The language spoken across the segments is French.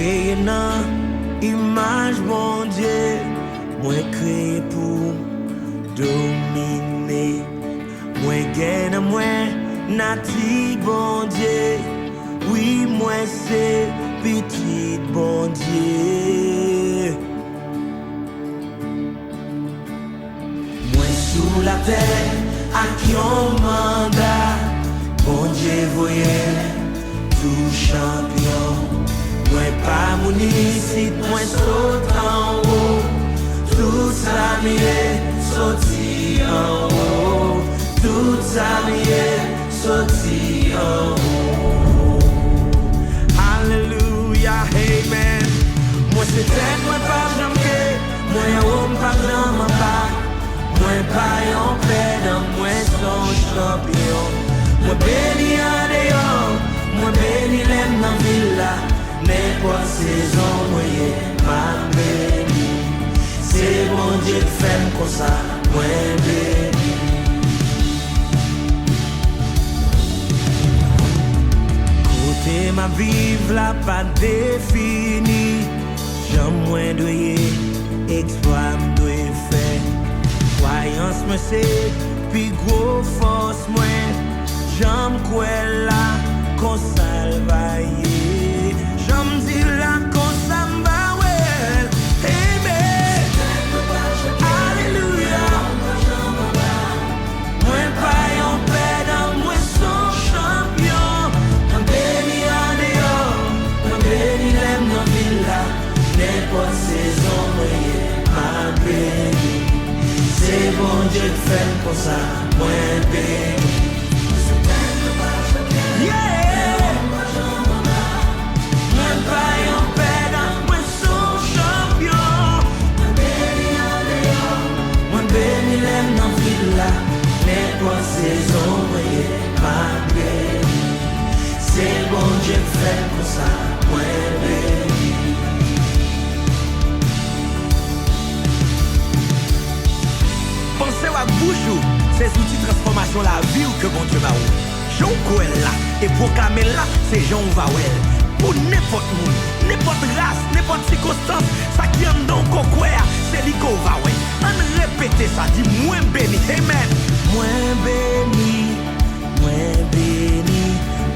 créé dans image mon Dieu, moi créé pour dominer. Moi gagne moi nati bon Dieu. Oui, moi c'est petit bon Dieu. Moi sous la terre à qui on mandat. Bon Dieu voyait tout champion. Moi pas mon ici, moi saute en haut. Tout ça m'est sorti en haut. Tout ça m'est sorti en haut. Alléluia, amen. Moi c'est tête, moi pas jamais. Moi homme pas jamais pas. Moi pas en paix dans moi son champion. Moi béni en dehors. Moi béni l'aime dans villa. N'importe saison, moi ma béni. C'est bon Dieu qui fait comme ça, moi béni. Côté ma vie, la pas définie. J'aime moins de exploit, de faire. Croyance, me c'est, puis gros force, moi. J'aime quoi là, qu'on salvaille. J'aime dire là, qu'on s'emballe. Amen. Alléluia. Moi, pas en paix dans moi, son champion. Moi, béni en dehors. Moi, béni l'aime dans villa. N'importe saison, moi, ma béni. C'est bon Dieu qui fait comme ça, moi, béni. Saison, ma béni. C'est bon Dieu qui fait comme ça, moi béni. Pensez à bouche, ces outils de transformation la vie que bon Dieu va où. Jean Coel là, et proclamer là, c'est Jean Vawel. Pour n'importe où, n'importe race, n'importe circonstance, ça qui en don coquoia, c'est lui qu'on va ouais. On répète ça, dit moins béni, amen. Moins béni,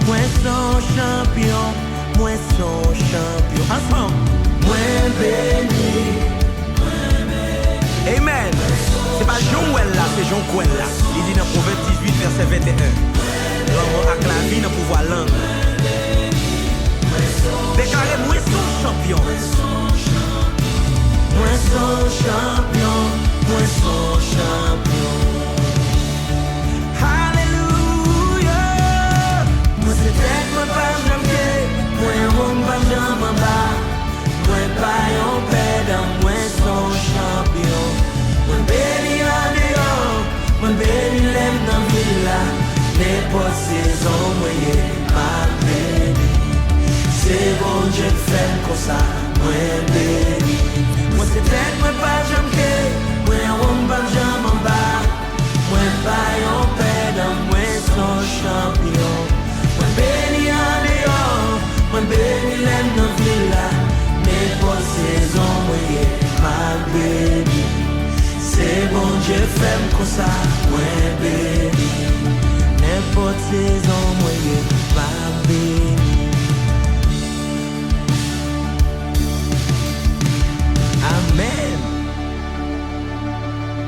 moins son champion, moins son champion. Ensemble, moins béni, amen. C'est pas Joël là, c'est Jean Coel là. Il dit dans Proverbe 18, verset 21. L'homme a la vie dans le pouvoir langue. Déclarez moi son champion. Moi son champion, moi son champion. Alléluia. Moi c'est tête, moi pas jamais. Moi homme pas jamais bas. Moi pas en paix dans moi son champion. Moi béni en dehors. Moi béni l'aime dans villa. N'importe saison, moi ma béni. C'est bon Dieu qui fait comme ça, moi béni. Moi c'est tête, moi pas jamais. Moi homme pas jamais bas. Moi pas en paix dans moi son champion. Moi béni en dehors. Moi béni l'aime dans villa. N'importe saison, moi ma béni. C'est bon Dieu fait comme ça, moi béni.